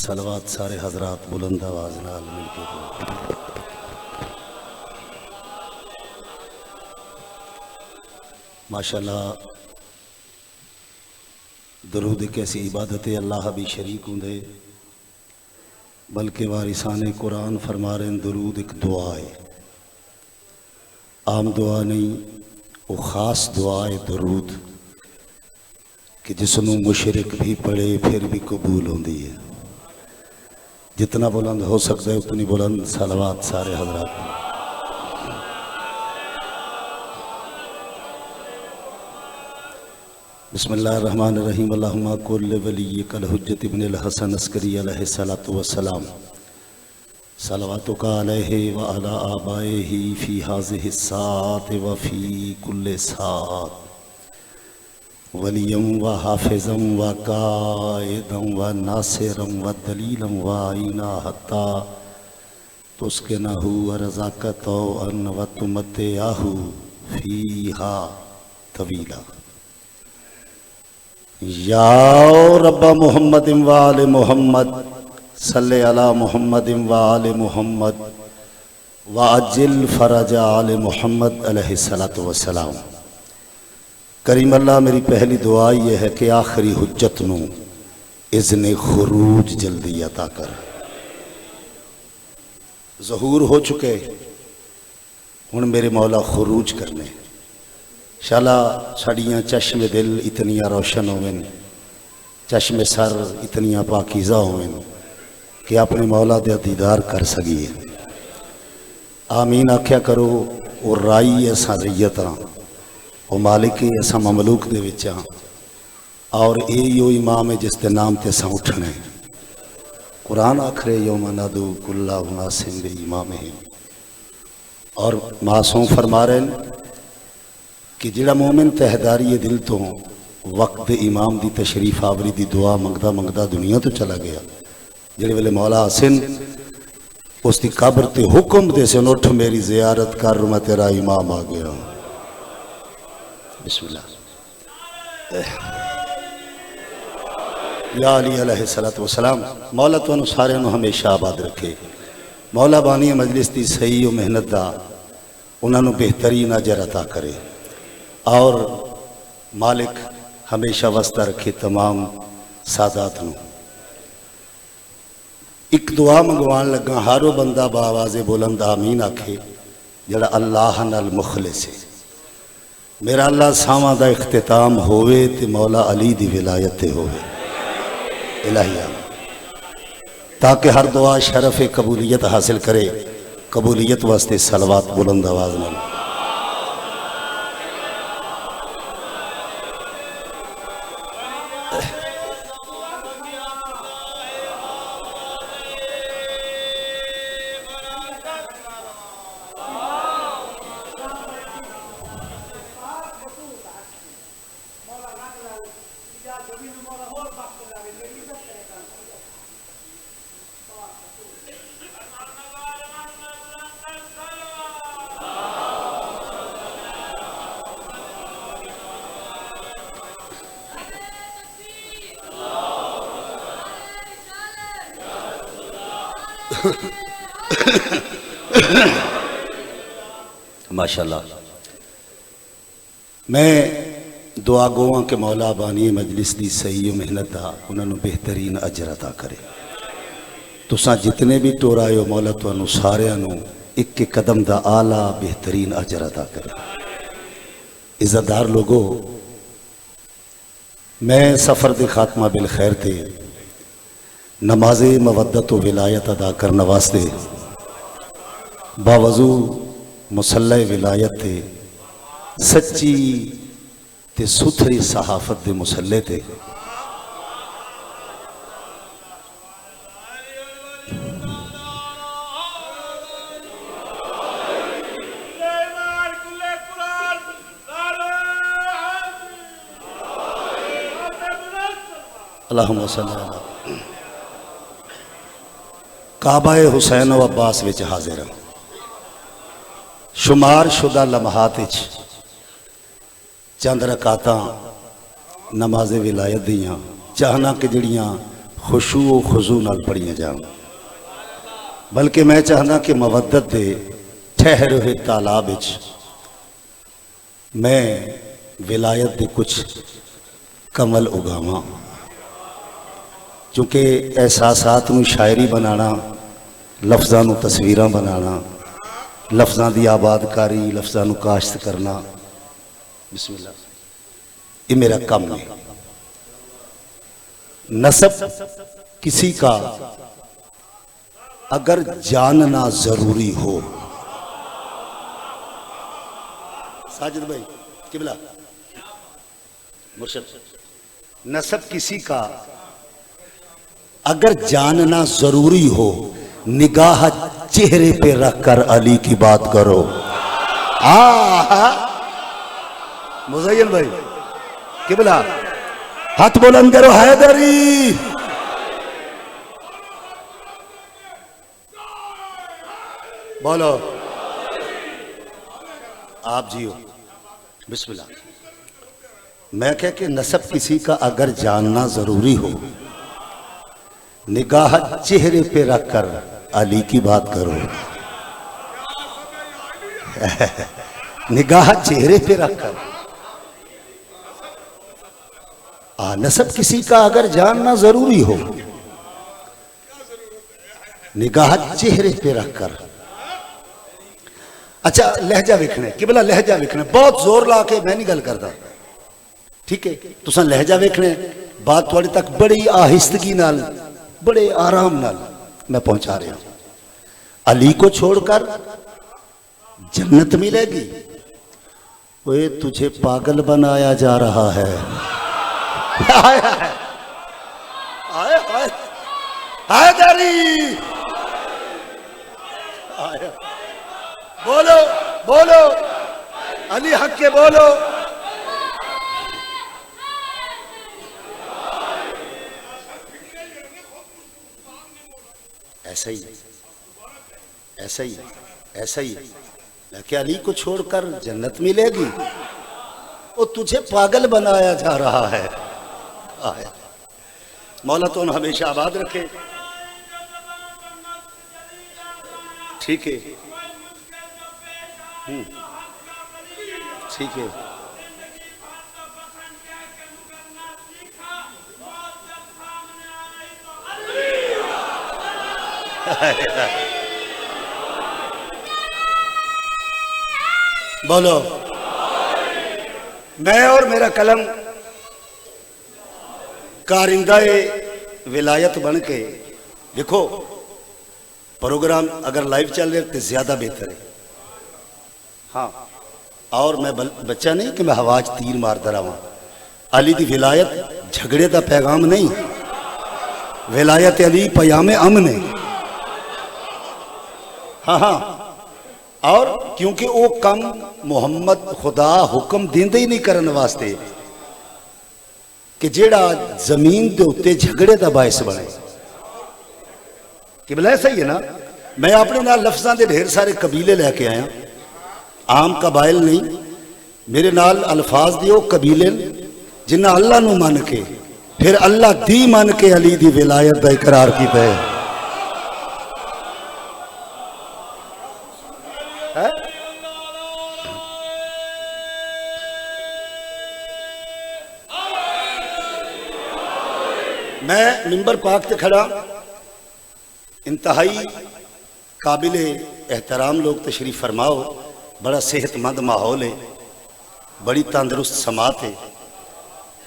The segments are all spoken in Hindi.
सलवात सारे हजरात बुलंद आवाज नाल मिल के माशाअल्लाह। दरूद एक ऐसी इबादत है अल्लाह भी शरीक होंगे, बल्कि वारिसाने कुरान फरमा रहे हैं दरूद एक दुआ है, आम दुआ नहीं, वो खास दुआ है दरूद कि जिसनों मुशरिक भी पढ़े फिर भी कबूल होती है। जितना बुलंद हो सकता है उतनी बुलंद सलवात सारे हजरात। बिस्मिल्लाहिर्रहमानिर्रहीम। अल्लाहुम्मा कुल्ल वलिय्यिकल हुज्जत इब्नुल हसन अस्करी अलैहिस्सलातु वस्सलाम सलवातुका अलैहि व अला आबाइहि फी हाज़िहि सात व फी कुल्ल सात वलियम व हाफिज़म व कायदम व नासिरम व दलीलम व आईना हत्ता तुस्किनहु व रज़ाक़तो अन व तुमत्तिअहु फ़ीहा तवीला। या रब्बा मुहम्मद व आले मुहम्मद सल्ले अला मुहम्मद व आले मुहम्मद व अज्जिल फरज आले मुहम्मद अलैहिस्सलातु वस्सलाम। करीम अल्लाह, मेरी पहली दुआ यह है कि आखिरी हुज्जत नूं इज़्ने खुरूज जल्दी अता कर। ज़हूर हो चुके, हुण मेरे मौला खुरूज करने। शाला साड़ियाँ चश्मे दिल इतनियाँ रोशन होवें, चश्मे सर इतनियाँ पाकीज़ा होवें कि अपने मौला दे दीदार कर सकिए। आमीन आख्या करो। और राई असा रैयत हाँ, वो मालिक ही असा ममलूक दे विच हाँ, और यो इमाम है जिसके नाम ते असा उठना है। कुरान आखरे यौम नदू कुल्ला उनासिन बिइमामिहिम। और मासूम फरमा रहे हैं कि जिहड़ा मोमिन तहदारी दिल तो वक्त इमाम दी तशरीफ आवरी दी दुआ मंगदा मंगदा दुनिया तो चला गया, जिहड़े वेले मौला हसन उसकी कब्र ते हुक्म दे सन उठ मेरी जियारत कर, मैं तेरा इमाम आ गया। बिस्मिल्लाह। या अली अलैहिस्सलातु वस्सलाम। मौला तुहानू सारे हमेशा आबाद रखे। मौला बानी मजलिस की सही और मेहनत का उन्होंने बेहतरीन अजर अता करे, और मालिक हमेशा वस्ता रखे तमाम सादात नू। एक दुआ मंगवान लगा, हर वो बंदा बावाज़े बुलंद आमीन आखे जड़ा अल्लाह नाल मुखलिस है। मेरा अल्लाह सावां दा इख्तिताम होवे ते मौला अली दी विलायत होवे इलाहिया, ताकि हर दुआ शरफ कबूलियत हासिल करे। कबूलियत वास्ते सलवात बुलंद आवाज नाल। माशाअल्लाह। मैं दुआ गोवां के मौला बानी मजलिस की सही मेहनत का उन्होंने बेहतरीन अजर अता करे। तुसां जितने भी टोरायो मौला तुहानू सारियां नू एक एक कदम का आला बेहतरीन अजर अता करे। इज्जतदार लोगो, मैं सफ़र दे खात्मा बिल खैर थे नमाज मवद्दत व विलायत अदा करने वास्ते बावजू मुसल्ला विलायत थे सच्ची ते सुथरी सहाफत दे मुसल्ले थे अल्लाहुम्मा सल्ली अला काबाए हुसैन व अब्बास विच हाजिर हैं। शुमार शुदा लम्हात चंद रकातां नमाज़े विलायत दियां चाहना कि जड़ियाँ खुशू व खुजू नाल पढ़ियां जान, बल्कि मैं चाहना कि मवद्दत दे ठहरे हुए तालाब विच मैं विलायत दे कुछ कमल उगावां, क्योंकि एहसासात नूं शायरी बनाना, लफ्ज़ां नूं तस्वीरां बनाना, लफ्ज़ां दी आबादकारी, लफ्ज़ां नूं काश्त करना, बिस्मिल्लाह, ये मेरा काम है। नसब किसी का अगर जानना जरूरी हो, साजिद भाई किबला मुर्शद, नसब किसी का अगर जानना जरूरी हो, निगाह चेहरे पे रखकर अली की बात करो। मुज़य्यन भाई किबला हाथ बुलंद करो, हैदरी। बोलो आप जियो, बिस्मिल्लाह। मैं कह के नसब किसी का अगर जानना जरूरी हो, निगाह चेहरे पे रखकर अली की बात करो। निगाह चेहरे पे रखकर, नसब किसी का अगर जानना जरूरी हो, निगाह चेहरे पे रखकर। अच्छा लहजा वेखना है किबला, लहजा वेखना, बहुत जोर ला के मैं नहीं गल करता, ठीक है? तुसा लहजा वेखना है, बात थोड़ी तक बड़ी आहिस्तगी नाल, बड़े आराम नाल मैं पहुंचा रहा हूं। अली को छोड़कर जन्नत मिलेगी, ओए तुझे पागल बनाया जा रहा है। हाय हाय हाय हाय हैदरी, बोलो बोलो अली हक के बोलो। ऐसा ही ऐसा ही ऐसा ही कि अली को छोड़कर जन्नत मिलेगी, वो तुझे पागल बनाया जा रहा है। मौला तो हमेशा आबाद रखे, ठीक है ठीक है। बोलो मैं और मेरा कलम कारिंदाए विलायत बन के, देखो प्रोग्राम अगर लाइव चल रहे तो ज्यादा बेहतर है। हाँ, और मैं बच्चा नहीं कि मैं हवाज तीर मारता रहा। अली दी विलायत झगड़े का पैगाम नहीं, विलायत अली पयामे अमन है। हाँ हाँ, और क्योंकि वो कम मुहम्मद खुदा हुक्म देंदे ही नहीं करने वास्ते कि जेड़ा जमीन के उत्ते झगड़े का बायस बने। कि भला सही है ना? मैं अपने नाल लफ्ज़ां दे ढेर सारे कबीले लेके आया, आम कबाइल नहीं, मेरे नाल अल्फाज दियो कबीले जिन्हें अल्लाह नू मन के फिर अल्लाह दी मन के अली दी विलायत का इकरार किया है। मैं मिंबर पाक ते खड़ा, इंतहाई काबिल एहतराम लोग तशरीफ फरमाओ, बड़ा सेहतमंद माहौल है, बड़ी तंदुरुस्त समात है,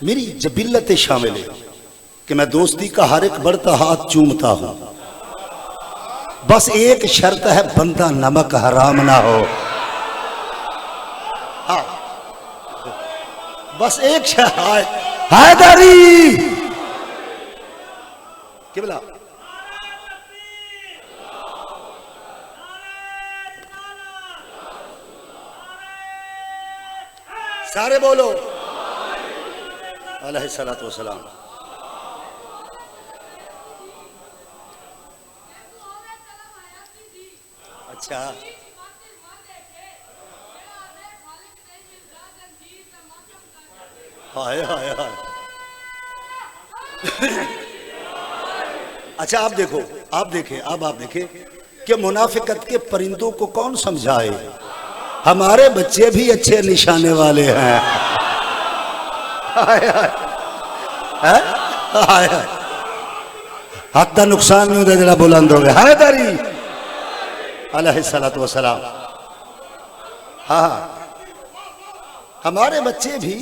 मेरी जबिल्लत शामिल है कि मैं दोस्ती का हर एक बढ़ता हाथ चूमता हूं। बस एक शर्त है, बंदा नमक हराम ना हो। हाँ, बस एक शर्त है, हैदरी किबला सारे बोलो अलैहिस्सलातु वस्सलाम। अच्छा हाय हाय हाय अच्छा आप देखो, आप देखें, अब आप देखें कि मुनाफिकत के परिंदों को कौन समझाए? हमारे बच्चे भी अच्छे निशाने वाले हैं। हाय हाय हाय हाय, हद का नुकसान नहीं होता जरा बुलंद हो गया हैदरी अलैहिस्सलातु वस्सलाम। हाँ हमारे बच्चे भी,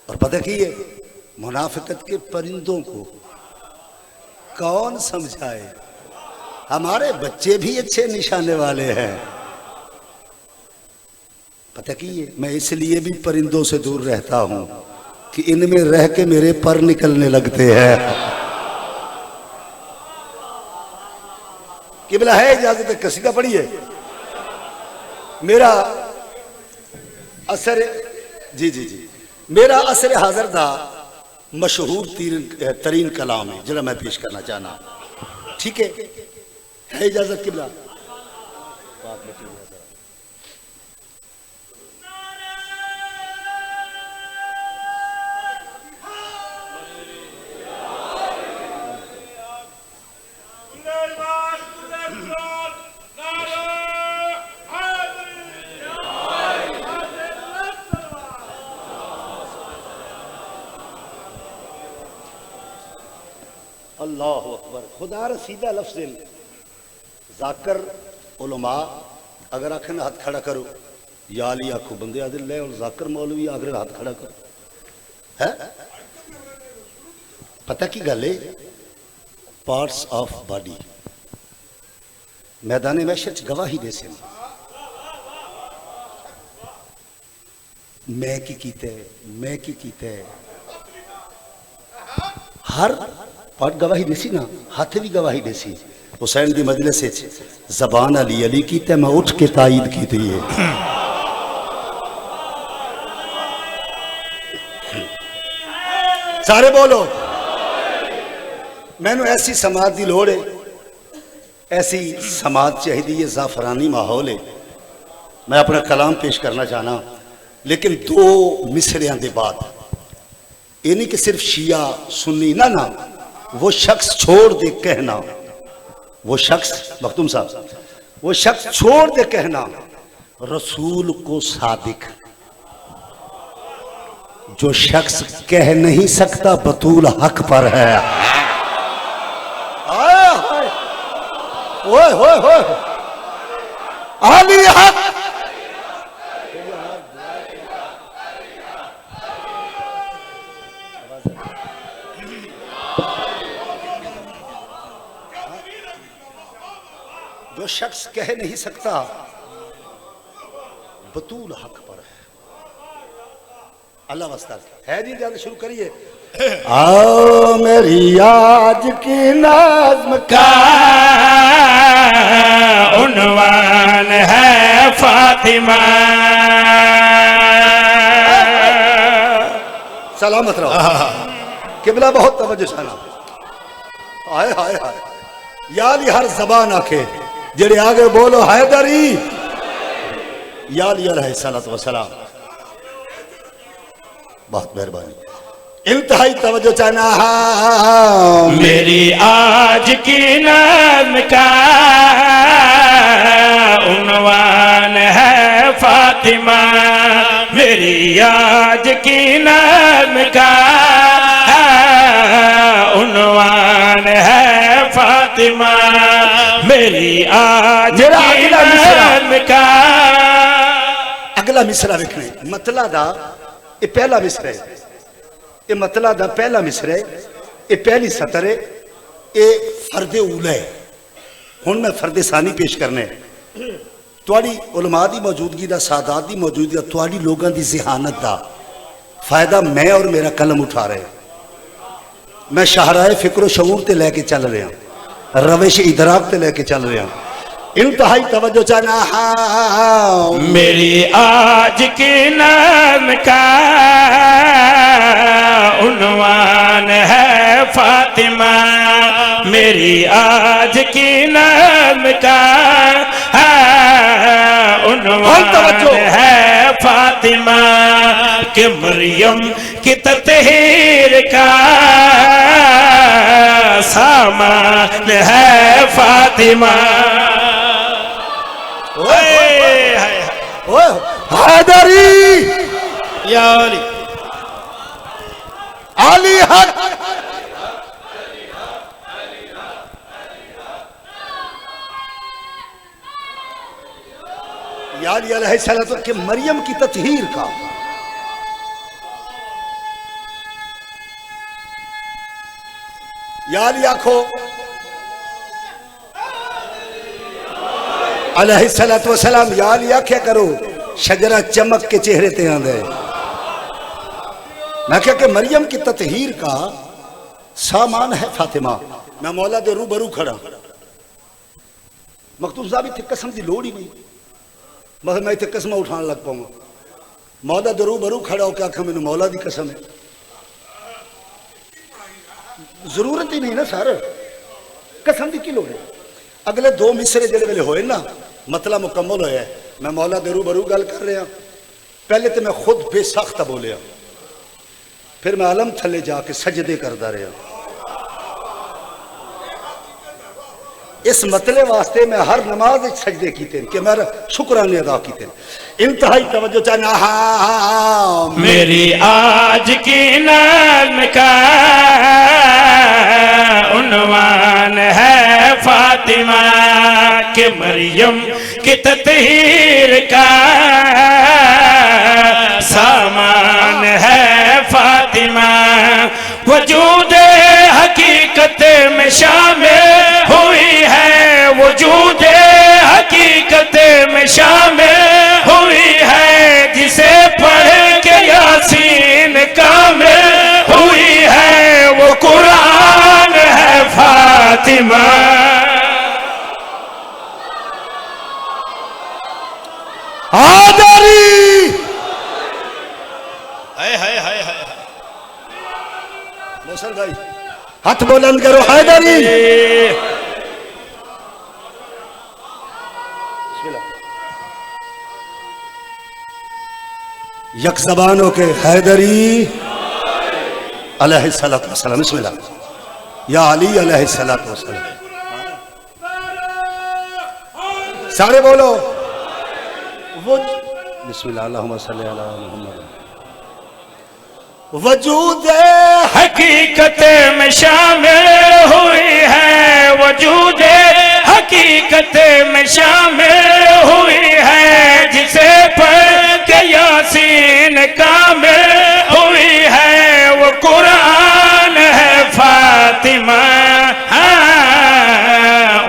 और पता की है मुनाफिकत के परिंदों को कौन समझाए? हमारे बच्चे भी अच्छे निशाने वाले हैं। पता की है मैं इसलिए भी परिंदों से दूर रहता हूं कि इनमें रह के मेरे पर निकलने लगते हैं। किबला है इजाजत कसीदा पढ़िए मेरा असर, जी जी जी, मेरा असर हाजिर दा मशहूर तरीन कलाम है जरा मैं पेश करना चाहना। ठीक है इजाजत किबला? अल्लाह अकबर। खुदा सीधा लफ्ज़ जाकर उलमा अगर आखिर हाथ खड़ा करो या अली आखो बंदे आदिल ले, और जाकर मौलवी आखिर हाथ खड़ा करो है। पता की गल है पार्ट्स ऑफ बॉडी मैदान महशर च गवाही दे से मैं की कीता है, मैं की कीता है, हर पार्ट गवाही देसी ना, हाथ भी गवाही देसी। हुसैन दी मजलिस जबान अली अली की ते मैं उठ के तायद की थी है। सारे बोलो मैनू ऐसी समाज की लोड़ है, ऐसी समाज चाहिए, ये जाफरानी माहौल है। मैं अपना कलाम पेश करना चाहना, लेकिन दो मिसरियां के बाद ये नहीं कि सिर्फ शिया सुन्नी ना ना, वो शख्स छोड़ दे कहना, वो शख्स मखदूम साहब, वो शख्स छोड़ दे कहना रसूल को सादिक, जो शख्स कह नहीं सकता बतूल हक पर है। ओए होए होए आली हक, जो शख्स कह नहीं सकता बतूल हक पर है। अल्लाह वास्ता है जी, ज्यादा शुरू करिए। आओ मेरी आज की नज़्म का उन्वान है फातिमा। सलामत रहो। किबला बहुत तवज्जो साना। हाय हाय हाय, याली हर जबान आखे जेड़े आगे बोलो हैदरी याली अलैहिस्सलातु वस्सलाम। बहुत मेहरबानी, इंतहाई तवज्जो चाहना। मेरी आज की नज़्म का उन्वान है फातिमा। मेरी आज की नज़्म का उन्वान है फातिमा। मेरी आज की नज़्म का अगला मिसरा वेखने मतला दा ये पहला मिसरा है, ये मतला दा पहला मिसरा है, ये पहली सतर है, ये फर्दे उला है। हुण मैं फर्दे सानी पेश करने तुहाडी उलमा दी मौजूदगी दा, सादात दी मौजूदगी दा, तुहाडी लोगां दी ज़हानत दा फायदा मैं और मेरा कलम उठा रहे। मैं शाहराए फिक्र शऊर ते लेके चल रहा, रविश इदराक ते लेके चल रहा। इंतहाई तवज्जो चाहना। मेरी आज की नज़्म का उन्वान है फातिमा। मेरी आज की नज़्म का उन्वान है फातिमा। कि मरियम की तत्हीर का सामान है फातिमा। हैदरी या अली अली हक या अली अलैहिस्सलाम के मरियम की तत्हीर का या अली आखो अलैहिस्सलातु वस्सलाम या अली आख्या करो शजरा चमक के चेहरे ते आंदे। मैं क्या कि मरियम की तत्हीर का सामान है फातिमा। मैं मौला दे रूबरू खड़ा मखतूम साहब इतने कसम की लोड़ ही नहीं बस मैं इतने कसम उठाने लग पाऊंगा। मौला दे रूबरू खड़ा हो क्या आखा मैंने मौला की कसम है। जरूरत ही नहीं ना सर कसम की लोड़ है। अगले दो मिसरे जेड़े वेले होए ना मतलब मुकम्मल होया मैं मौला दे रूबरू गल कर रहा। पहले तो मैं खुद बेसख्त बोलिया फिर मैं अलम थले जाके सजदे करता रहा। इस मतले वास्ते मैं हर नमाज सजदे कीते कि मेरा शुक्राने अदा कीते। इंतहाई तवज्जो चाहना मेरी आज की नज़्म का उन्वान है फातिमा के मरियम की तत्हीर का सामान है फातिमा। वजूद हकीकत में शामिल हुई है वजूद हकीकत में शामिल हुई है जिसे पढ़ के यासीन कामिल हुई है वो कुरान है फातिमा। आदरी हाय हाय हाय हाय मोहसन भाई हाथ बुलंद करो हैदरी। यक ज़बानों के हैदरी अलैहिस्सलातु वस्सलाम बिस्मिल्लाह या अली अलैहिस्सलातु वस्सलाम। सारे बोलो वो बिस्मिल्लाह अल्लाहुम्मा सल्ली अला मुहम्मद। वजूद हकीकत में शामिल हुई है वजूद हकीकत में शामिल हुई है जिसे पढ़ के यासीन कामिल हुई है वो कुरान है फातिमा।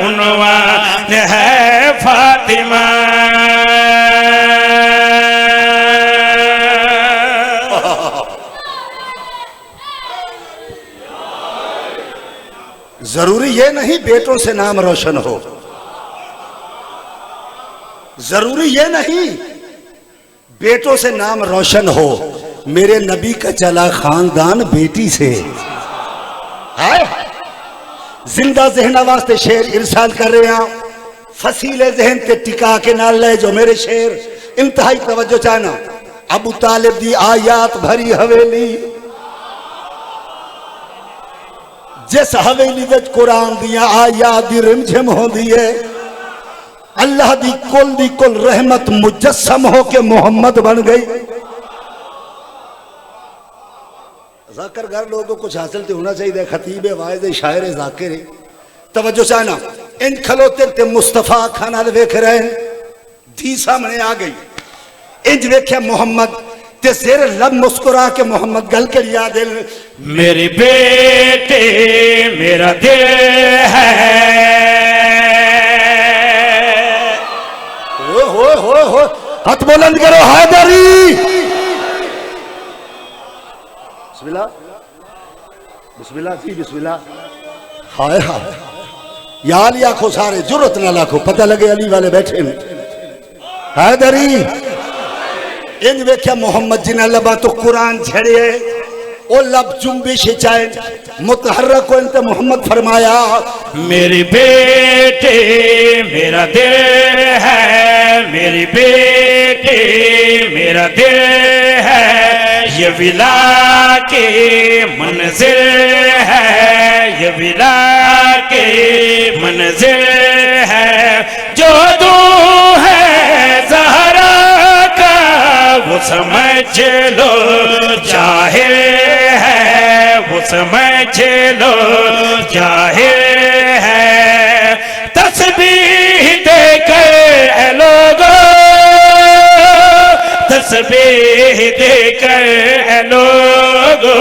उन्वान है फातिमा। जरूरी ये नहीं बेटों से नाम रोशन हो जरूरी ये नहीं बेटों से नाम रोशन हो। मेरे नबी का चला खानदान बेटी से। हाय जिंदा जहना वास्ते शेर इरसाल कर रहे हैं फसीले जहन ते टिका के नाल ले जो मेरे शेर। इंतहाई तवज्जो चाहना अबू तालिब दी आयात भरी हवेली जिस हवेली विच कुरान दियां आयात दी रिमझिम होंदी है अल्लाह दी कुल रहमत मुजस्सम होके मोहम्मद बन गई। जाकर घर लोगों को कुछ हासिल तो होना चाहिए। खतीब वाइज शायर जाकिर तवज्जो चाहना इन खलोते ते मुस्तफा खाना वेख रहे धी सामने आ गई इंज वेख्या मोहम्मद ते सिर लब मुस्कुरा के मोहम्मद गल के लिया दिल मेरी बेटे मेरा दिल है। हो हाथ बुलंद करो हैदरी। बिस्मिल्लाह बिस्मिल्लाह जी बिस्मिल्लाह। हाय हाय या अली आखो सारे जरूरत ना लाखो पता लगे अली वाले बैठे हैं। हैदरी इंज वेख्या मोहम्मद जिन्हें लबा तो कुरान झड़े ओ लब जुम्बिश चाहे मुतहर्रक को इनते मोहम्मद फरमाया मेरी बेटे मेरा दिल है मेरी बेटे मेरा दिल है ये विला के मंजिल है, ये विला के मंजिल है, जो दू है ज़हरा का वो समझ लो जाहिर है, वो समझ लो जाहिर है। तस्बीह देकर ऐ लोगो, तस्बीह देकर ऐ लोगो,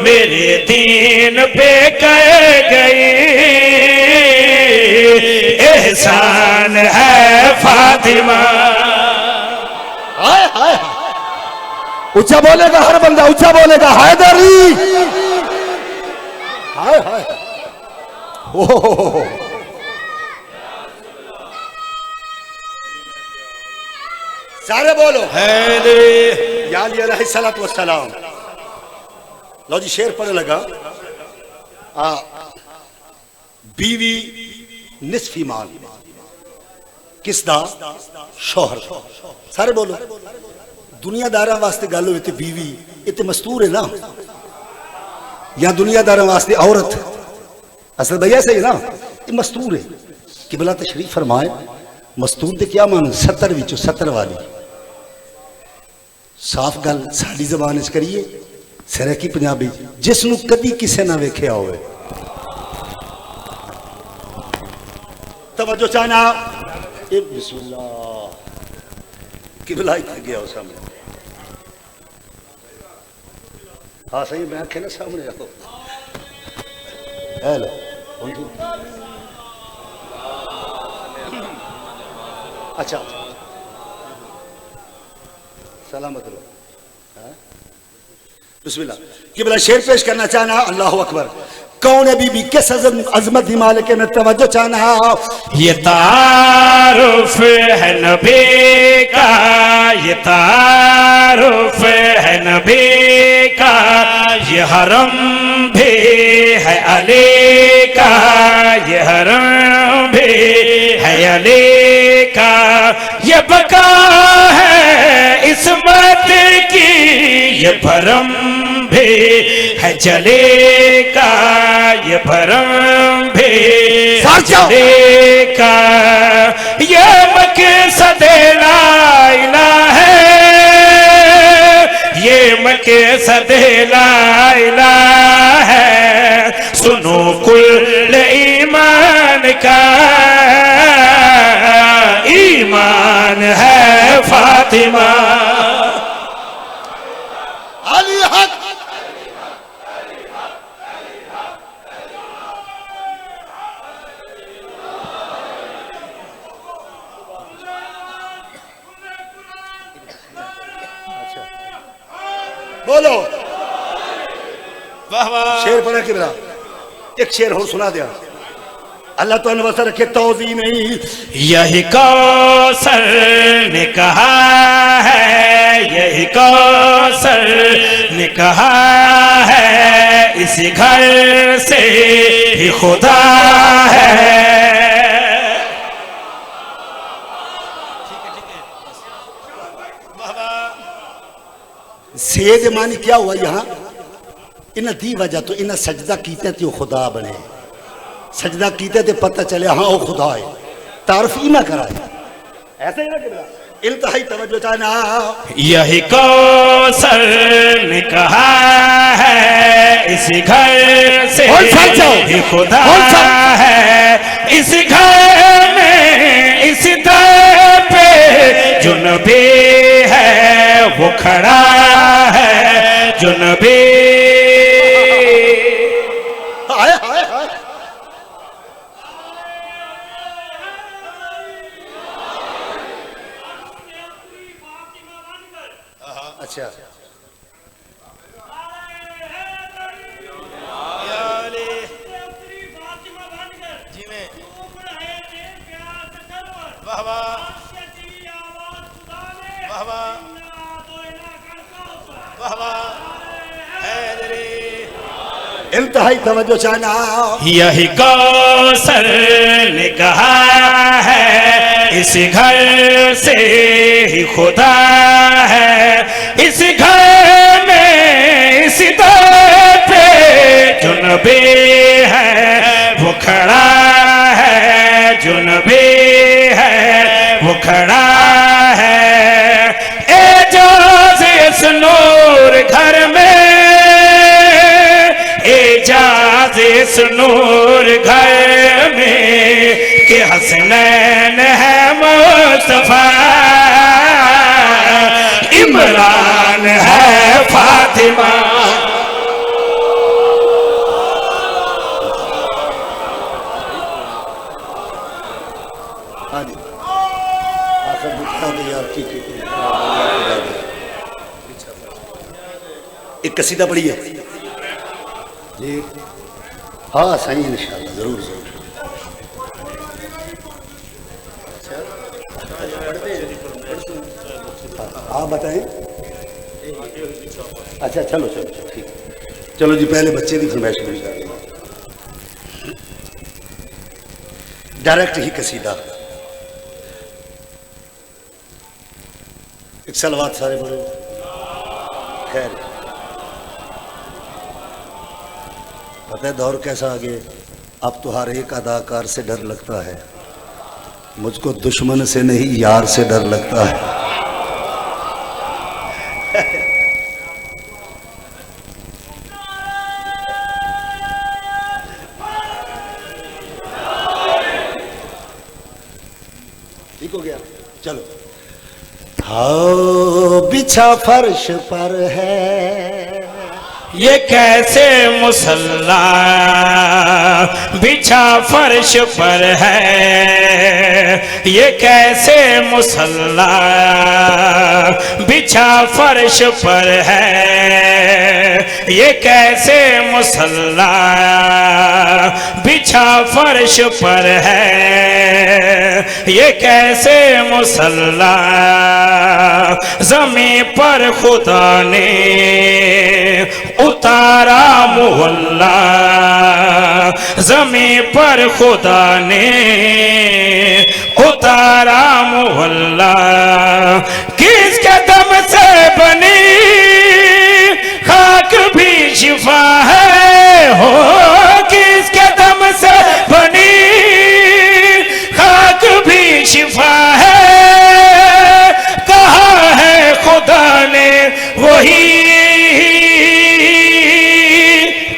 मेरे दीन पे कर गई एहसान है फातिमा। हाय हाय, ऊंचा बोलेगा हर बंदा, ऊंचा बोलेगा हैदरी। हाय हाय, ओ सारे बोलो हैदरी या अली अलैहिस्सलातु वस्सलाम। लो जी शेर पढ़ने लगा। बीवी निस्फ ईमान, किसदा? शोहर। सारे बोलो। दुनियादारा वास्ते गल होवे ते बीवी ये ते मस्तूर है ना, या दुनियादारा वास्ते औरत? असल भैया सही ना, ये मस्तूर है। किबला तशरीफ फरमाए, मस्तूर दे क्या मान? 70 विचों 70 वाली। साफ गल साडी ज़बान च करिए, सरकी पंजाबी, जिसनू कदी किसे ना वेख्या होवे। तवज्जो चाहना, ए बिस्मिल्लाह, किबला इतना गया हो सामने। हाँ सही, मैं आखे ना सामने आओ। हेलो, अच्छा सलामत लो। बिस्मिल्लाह, किबला शेर पेश करना चाहना। अल्लाह अकबर। कौन है बीबी, किस अजमत ही मालिक में तवज्जो चाहना। ये तारुफ है नबी का, ये तारुफ है नबी का, ये हरम भी है अली का, ये हरम भी है अली का, ये बका है इस्मत की, ये भरम भी है जले का, ये भरम भी है जले का, ये मकसद ला इलाहा है, ये मकसद ला इलाहा है। सुनो कुल ईमान का ईमान है फातिमा। अली हक। बोलो वाह वाह। शेर पढ़ा कि बरा, एक शेर और सुना दिया। अल्लाह तो अनवसर रखे तौज़ी नहीं। यही कौसर ने कहा है, यही कौसर ने कहा है, इसी घर से ही खुदा है। सेद मानी क्या हुआ यहाँ? इन्हें दी वजह तो इन्हें सजदा कीते तो खुदा बने, सजदा कीते तो पता चले हाँ वो खुदा है, तारफ ही ना कराए। ऐसा ही ना किबला, इंतहाई तवज्जो चाहना। यही कौसर ने कहा है, इसी घर से ही खुदा है, इस घर में इस दर पे जो नबी है वो खड़ा है, जो नबी। हाय हाय हाय, अच्छा इंतहाई तवज्जो चाहना। यही कौसर ने कहा है, इस घर से ही खुदा है, इस घर अजनबी है वो खड़ा है। एजाज इस नूर घर में, एजाज इस नूर घर में कि हसनैन है मुस्तफा, इमरान है फातिमा। हाँ जी, आखिर दिखा दे यार, ठीक है। एक कसीदा पढ़ी है जी। हाँ सही, इंशाल्लाह जरूर जरूर। आप बताएं। अच्छा चलो चलो ठीक है। चलो जी, पहले बच्चे की फरमाइश शुरू कर दें। डायरेक्ट ही कसीदा। एक सलवात सारे बोलो। खैर, पता है दौर कैसा आगे, अब तो हर एक अदाकार से डर लगता है, मुझको दुश्मन से नहीं यार से डर लगता है। ठीक हो गया, चलो। हाँ बिछा फर्श पर है, ये कैसे मुसल्ला बिछा फर्श पर है, ये कैसे मुसल्ला बिछा फर्श पर है, ये कैसे मुसल्ला बिछा फर्श पर है, ये कैसे मुसल्ला ज़मीं पर खुदा ने उतारा मोहल्ला, ज़मीं पर खुदा ने उतारा मोहल्ला। किसके दम से बनी खाक भी शिफा है, हो किसके दम से बनी खाक भी शिफा है। कहा है खुदा ने वही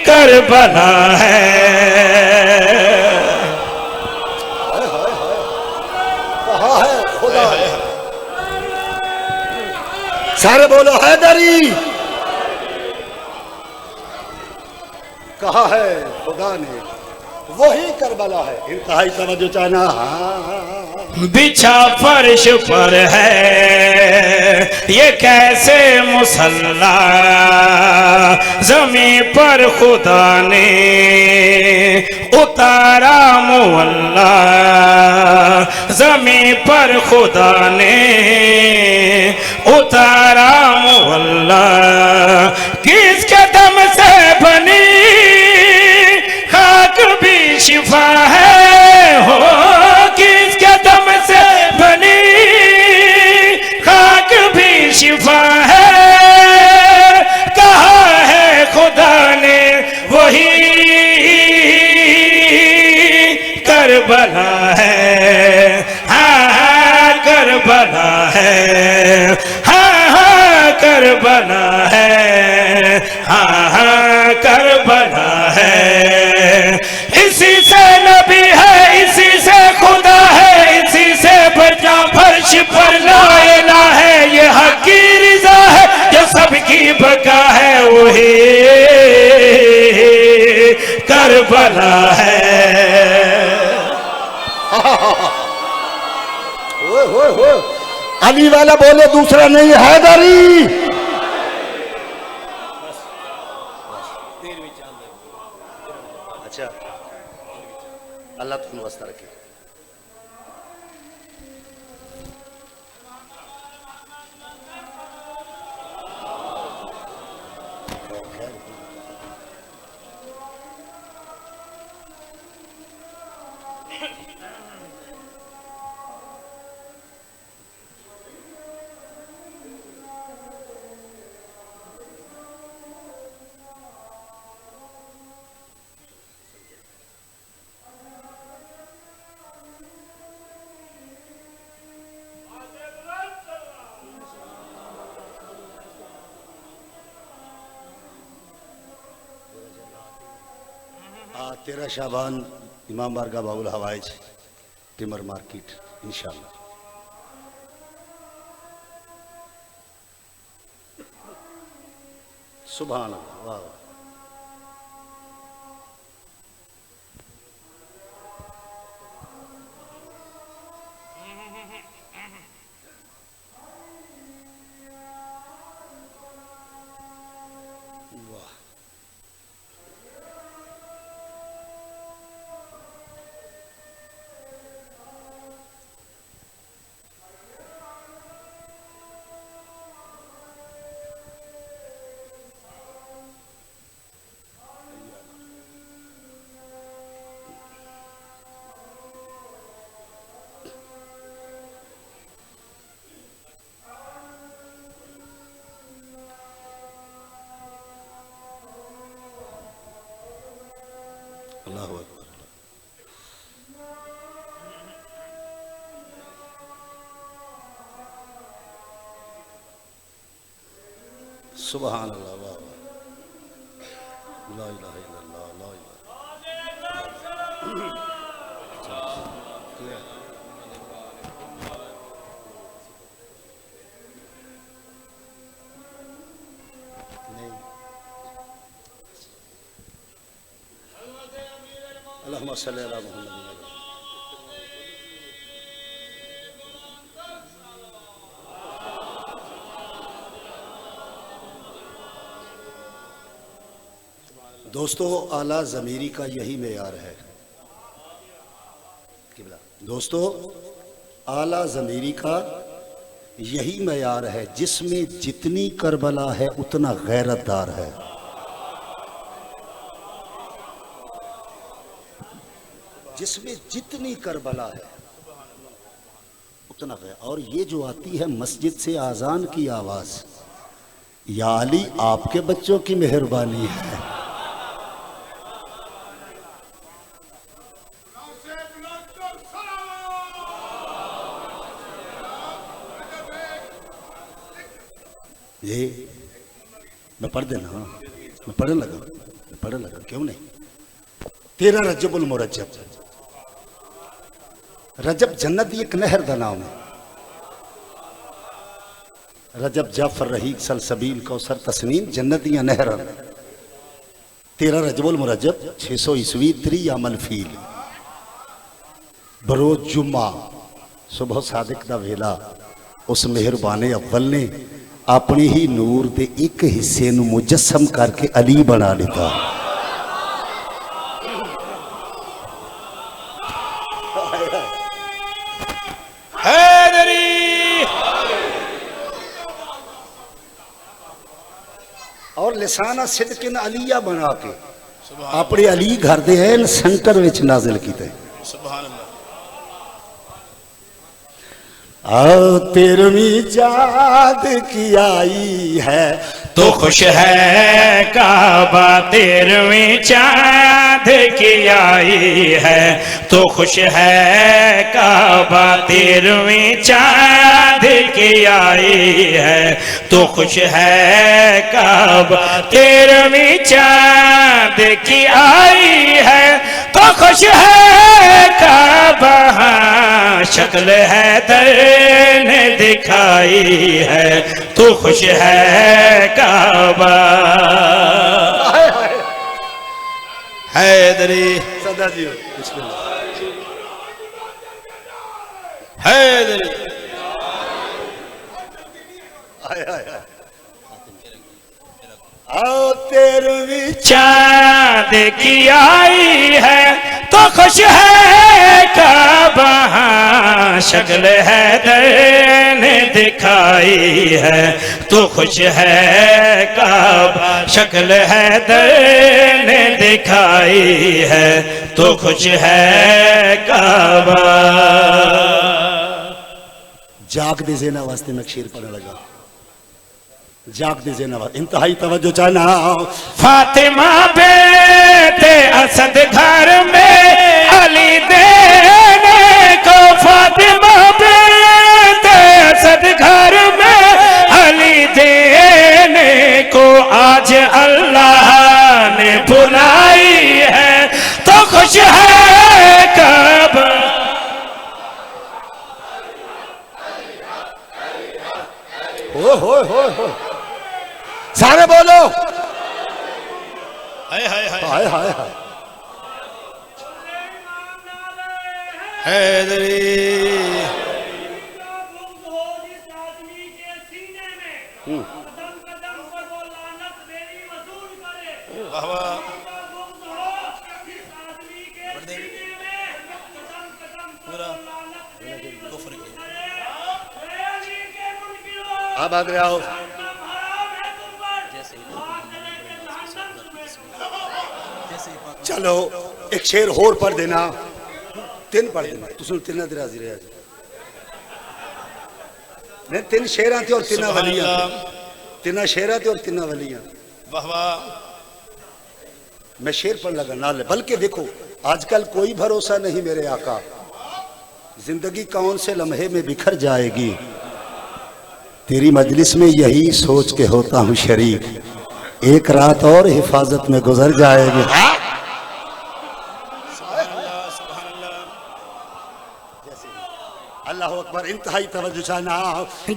करबला है। कहा है खुदा है। सारे बोलो हैदरी। कहा है खुदा ने वही करबला है। इंतहाई तवज्जो चाहना। हाँ बिछा फर्श पर है, ये कैसे मुसल्ला ज़मीं पर खुदा ने उतारा मोहल्ला, ज़मीं पर खुदा ने उतारा मोहल्ला। किसके दम से बनी खाक भी शिफा है, हो किसके दम से बनी खाक भी शिफा है। कहा है खुदा ने वही करबला है। हाँ हाँ करबला है, हाँ हाँ करबला है, हाँ हाँ करबला है। इसी से नबी है, इसी से खुदा है, इसी से बचा फर्श पर ला इलाहा है। ये हक की रिज़ा है जो सबकी बका है, वही करबला है। ओए अली वाला बोले दूसरा नहीं, हैदरी। अच्छा अल्लाह तुम वास्ता रखे। 13 शाबान इमाम बारगाह बाबुल हवाइज टिमर मार्केट इंशाल्लाह। सुभान अल्लाह, वाह वाह। अल्लाहु अकबर। सुभान अल्लाह, वाह वाह। ला इलाहा इल्लल्लाह, ला अल्लाहुम्मा सल्ली अला मुहम्मद। दोस्तों, आला ज़मीरी का यही मेयार है। दोस्तों, आला ज़मीरी का यही मेयार है, जिसमें जितनी करबला है उतना गैरतदार है। जिसमें जितनी करबला है उतना गैर। और ये जो आती है मस्जिद से आज़ान की आवाज़, या अली आपके बच्चों की मेहरबानी है। ये मैं पढ़ देना, मैं पढ़ने लगा क्यों नहीं। 13 रजबुल मुरज्जब। रजब जन्नत की एक नहर का नाम है। रजब, जाफर, रहीक, सलसबील, कौसर, तस्नीम जन्नत दियां नहरां। 13 रजबुल मुरज्जब 600 ईस्वी 3 अमल फील बरोज जुम्मा सुबह सादिक दा वेला उस मेहरबाने अव्वल ने अपनी ही नूर के एक हिस्से नूं मुजस्सम करके अली बना लिता। और लिसाना सिद्किन अलिया बना के अपने अली घर दे ऐन सेंटर विच नाजिल कीते। सुभान अल्लाह। आओ 13वीं चाँद की आई है तो खुश है काबा, 13वीं चाँद की आई है तो खुश है काबा, 13वीं चाँद की आई है तो खुश है काबा, 13वीं चाँद की आई है तो खुश है काबा। शक्ल है दर ने दिखाई है तो खुश है काबा। हैदरी सदा जी बिस्मिल्लाह। हैदरी आओ 13वीं चाँद की आई है तो खुश है काबा। शक्ल है दर ने दिखाई है तो खुश है काबा। शक्ल है दर ने दिखाई है तो खुश है काबा। जाग दे ज़ेना वास्ते मैं शेर पढ़ने लगा। जाग दे ज़ेना वास्ते इंतहाई तवज्जो चाहना। फातिमा बेटे असद घर में अली देने को, फातिमा बेटे असद घर में अली देने को आज अल्लाह ने बुलाई है तो हो सारे बोलो हाय हाय हाय हाय हाय हाय हैदरी वाह वाह अब आगे आओ। चलो एक शेर होर पढ़ देना, तीन पढ़ देना, तुम तीन दे राजी रहे नहीं, तीन शेर थे और तीन वलियां, तीन शेर थे और तीन वलियां। वाह वाह। मैं शेर पढ़ लगा ना ले, बल्कि देखो आजकल कोई भरोसा नहीं मेरे आका, जिंदगी कौन से लम्हे में बिखर जाएगी, तेरी मजलिस में यही सोच के होता हूँ शरीक, एक रात और हिफाजत में गुजर जाएगी। अल्लाह अकबर, इंतहाई तवज्जो चाहना।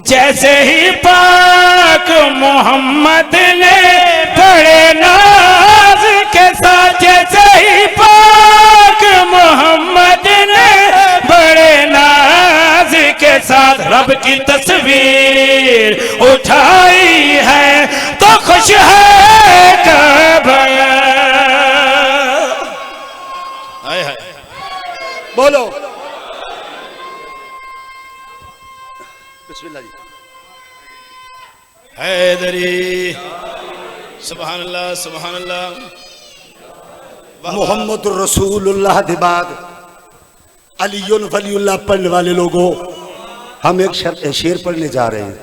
जैसे ही पाक मोहम्मद ने बड़े नाज के साथ, जैसे ही पाक मोहम्मद ने बड़े नाज के साथ रब की तस्वीर उठाई है तो खुश है काबा। हाय हाय बोलो बिस्मिल्लाह जी। हैदरी सुभान अल्लाह सुभान अल्लाह। मोहम्मद रसूलुल्लाह के बाद अलीयुल वलीउल्लाह पढ़ने वाले लोगों, हम एक शेर पढ़ने जा रहे हैं,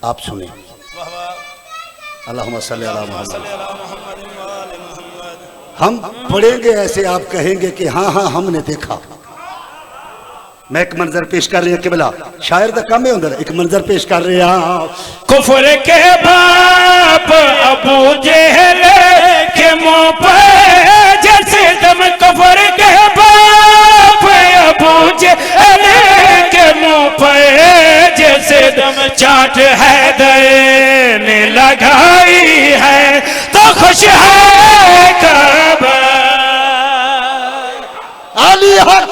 आप सुने। अल्लाहुम्मा सल्ली अला मुहम्मद। हम पढ़ेंगे ऐसे आप कहेंगे कि हाँ हाँ हमने देखा। मैं एक मंजर पेश कर रही हूँ, किबला शायर का काम है अंदर, एक मंजर पेश कर रहे हैं। कुफर के बाप अबू जहल के मुंह पे जैसे दम, कुफर के बाप अबू जहल के मुंह पे जैसे दम चाट हैदर ने लगाई है तो खुश है काबा। अली हक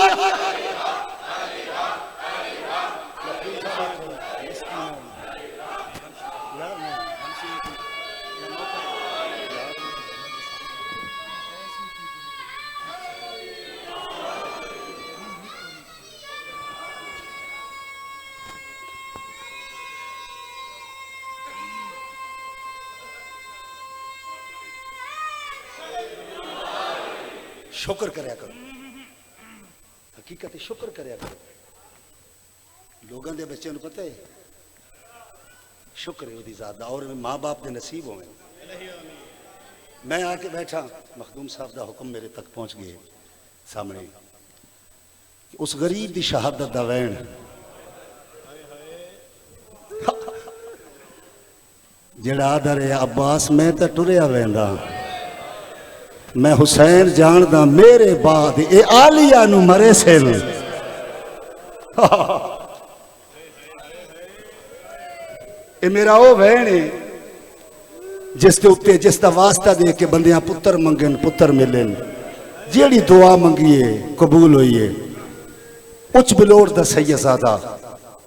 शुक्र करया करो, हकीकत शुक्र करया करो। लोगों के बच्चों को पता है शुक्र है उदी ज़ात दा, और माँ बाप के नसीब होवे। मैं आके बैठा, मखदूम साहब का हुक्म मेरे तक पहुँच गए सामने, उस गरीब की शहादत का वैन जड़ा आदर है अब्बास, मैं तो टुरया वेंदा, मैं हुसैन जानदा मेरे बाद ए आलिया नू मरे सिर। ये मेरा वो वैन है जिसके उत्ते जिसका वास्ता दे के बंदियां पुत्र मंगन पुत्र मिलन, जेड़ी दुआ मंगिए कबूल हुई है। उच बलोर दा सैयदादा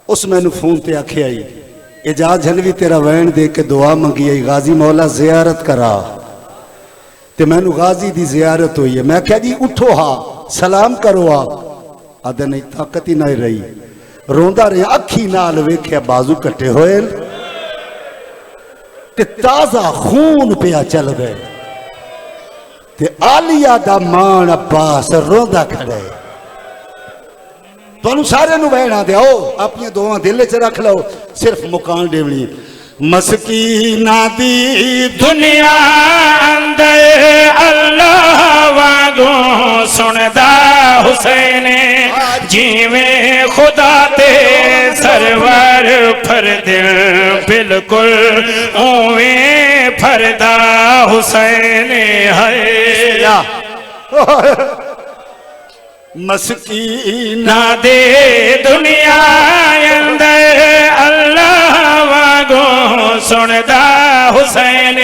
उस मैनू फोन ते आखे आई, एजाज झलवी तेरा वैन दे के दुआ मंगी आई, गाजी मौला जियारत करा। ते मैनू गाजी दी जियारत हुई है। मैं क्या जी उठो हा सलाम करो आ, आदे नहीं ताकत ही नहीं रही, रोंदा रहा, अखी नाल वेख्या बाजू कट्टे होए ते ताजा खून पिया चल गए, ते आलिया दा मान अब्बास रोंदा खड़े। तुहानू सारे नू बहना दे, आओ अपनी दुआ दिल च रख लो, सिर्फ मुकान देवनी। मस्कीना दी दुनिया अंदर अल्लाह वागो सुनदा हुसैन, जिवें खुदा ते सरवर फरद बिल्कुल उवें फरदा हुसैन है। मस्कीना दे दुनिया अंदर अल्लाह वागो सुनदा हुसैन।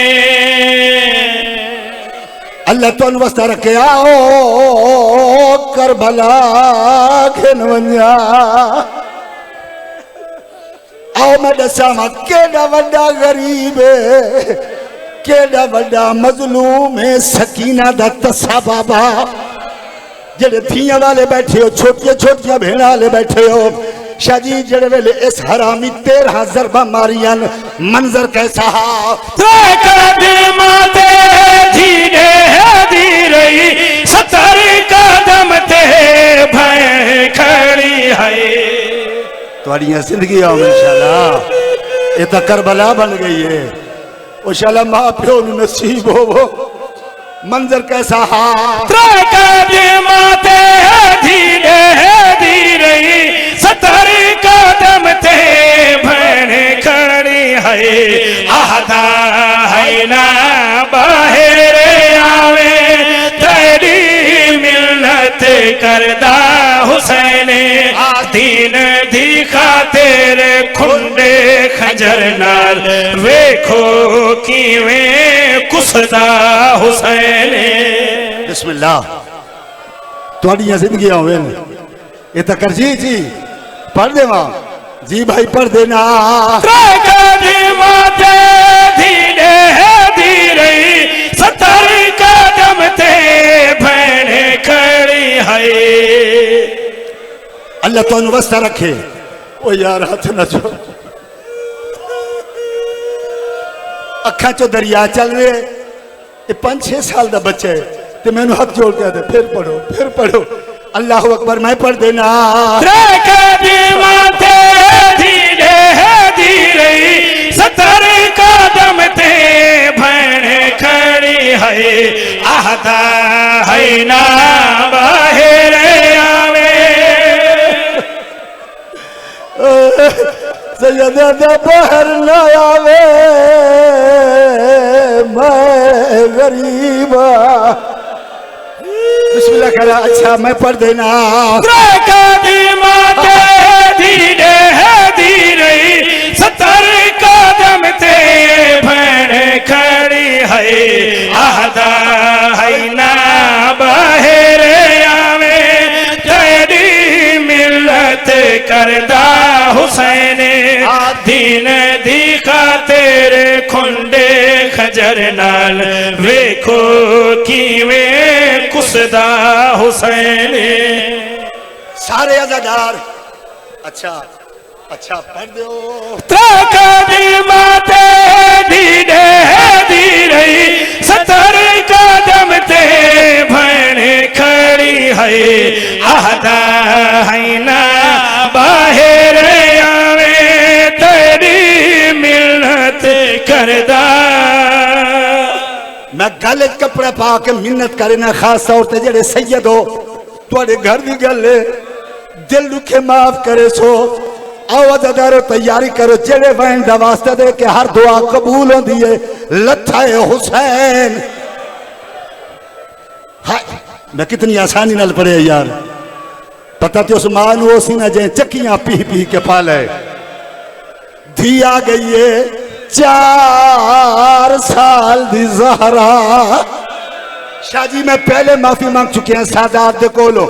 अल्लाह तुन वास्ता रखे आओ करबला खेन वन्या आओ मैं दसा मत केड़ा वड्डा गरीब है केड़ा वड्डा मजलूम है सकीना दा तसा बाबा जेड़े थियां वाले बैठे हो छोटिया छोटिया भेड़ा वाले बैठे हो शाजी जेड़े वेले इस हरामी 13 ज़रबा मारियन मंजर कैसा खड़ी है तुहाड़ियां जिंदगियां इंशाअल्लाह ये तो करबला बन गई है ओ शाला मां प्यो नु नसीब हो मंजर कैसा माते धीरे धीरे 70 कदम ते भैन खड़ी है आहदा है ना बाहर आवे तेरी मिन्नत करदा हुसैन दीन दी खातिर खुंडे खंजर नाल वेखो किवें कुसदा हुसैन। बिस्मिल्लाह तुहाड़ियां जिंदगियां होवे ये तो कर जी पढ़ देवा जी भाई पढ़ देना माते धीरे धीरे 70 कदम ते भैन खड़ी है। अल्लाह तुम वास्ता रखे ओ यार हाथ न छो अखा चो दरिया चल रहे ये 5-6 साल का बच्चा है तो मैंने हाथ जोड़ के आते फिर पढ़ो अल्लाह अकबर मैं पढ़ देना धीरे धीरे 70 कदम ते भैन खड़ी है आहदा है ना बाहर आवे सैयदा बाहर न आवे मैं गरीबा बिस्मिल्लाह करा अच्छा मैं पढ़ देना धीरे धीरे 70 कदम ते भैन खड़ी है आहदा है ना बाहर आवे तेरी मिल्लत करदा हुसैन दीन दी खातिर खुंडे खजर नाल वेखो किवें कुसदा हुसैन। सारे अज़ादार अच्छा पढ़ दो माते धीरे धीरे 70 कदम ते भैन खड़ी है आहदा है ना बाहर आवे तेरी मिन्नत करदा। मैं गल कपड़े पा के मिन्नत करना खास तौर पर जेड़े सैयद हो थोड़े घर की गल है दिल दुखे माफ करे सो आओ अज़ादारो तैयारी करो जेड़े वैन दा वास्ता दे के हर दुआ कबूल होती है लथा हुसैन। हाय मैं कितनी आसानी नाल पढ़े यार पता तो उस मां नूं उसी ना जे चक्कियां पी के पाले धी आ गई है 4 साल दी ज़हरा शाहजी मैं पहले माफी मांग चुके हैं सादात दे कोलो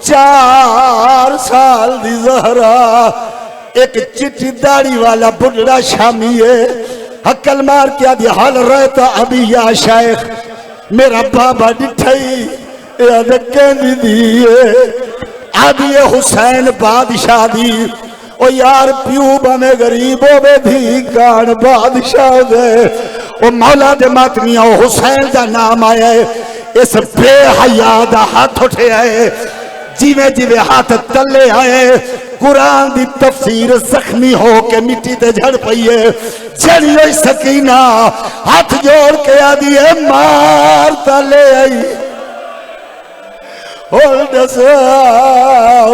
4 साल दी ज़हरा एक चिट्ठी दाढ़ी वाला बुढ़ा शामी है हक्कल मार के आदि हाल रहता अभी या शेख मेरा बाबा डिठाई आदि हुसैन बादशाह दी ओ यार प्यू बने गरीब होवे धी कान बादशाह दे ओ मौला दे मातमिया हुसैन का नाम आया है इस बेहया दा हाथ उठे आए जिवे जिवे हाथ तले आए कुरान दी तफसीर जख्मी हो के मिट्टी ते झड़ पई है जड़ी हुई सकीना हाथ जोड़ के आदि है मार तले आई और दसा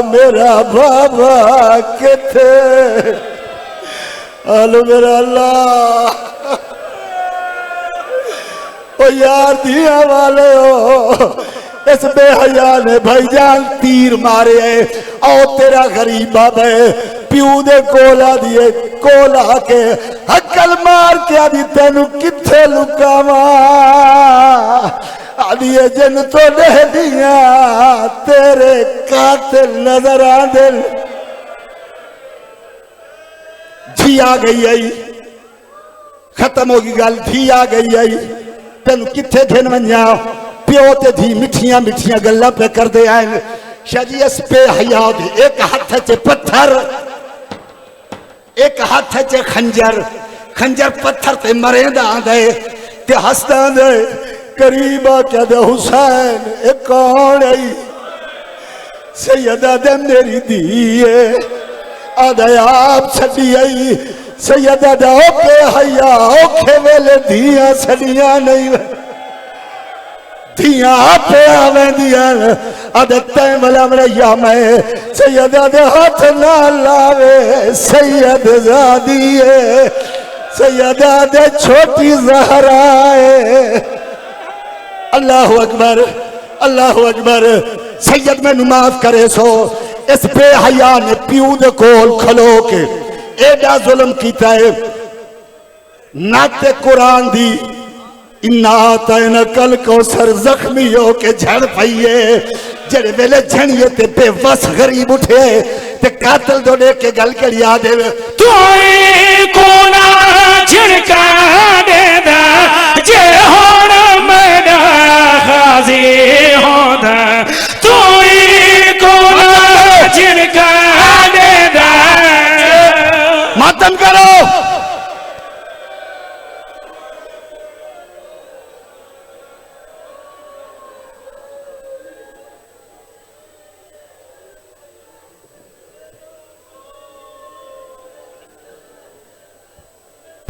मेरा बाबा किथे आलो मेरा अल्लाह ओ यार दिया वाले हो इस बेहया ने भाईजान तीर मारे आओ तेरा गरीब बाबा प्यू दे कोला दिए कोला के हकल मार के आदि तेनू किथे लुकावा आदि जिन तो दे दिया तेरे कातिल नजर आंदे धी आ गई आई खत्म हो गई गल धी आ गई आई तेन किथे दिन वंजा प्यो ते धी मिठिया मिठिया गल्लां पे करदे आए शाजी इस पे हया दे एक हाथ च पत्थर एक हाथ च खंजर खंजर पत्थर ते मरेंदा आंदे ते हसदा आंदे करीब आके दे हुसैन ए कौन आई सैयदा दे मेरी धी आदा आप छड़ी आई सैयदा दा ओके हया ओखे वेले धियां छड़ियां नहीं धियां आपे आवेंदियां आदे तैं वाला मरैया मैं सैयदा दे हाथ ना लावे सैयद ज़ादिए सैयदा दे छोटी ज़हरा है अल्लाहु अकबर अल्लाहु अकबर सैयद मैनू माफ करे सो इस बेहया ने प्यू दे कोल खलो के एडा जुल्म कीता है नाते कुरान दी इन्ना तैन कल कौसर जख्मी हो के झड़ पईए जेड़े वेले झणिए ते बेवस गरीब उठे ते कातिल दो देख के गल करिया दे तू कोना झिड़का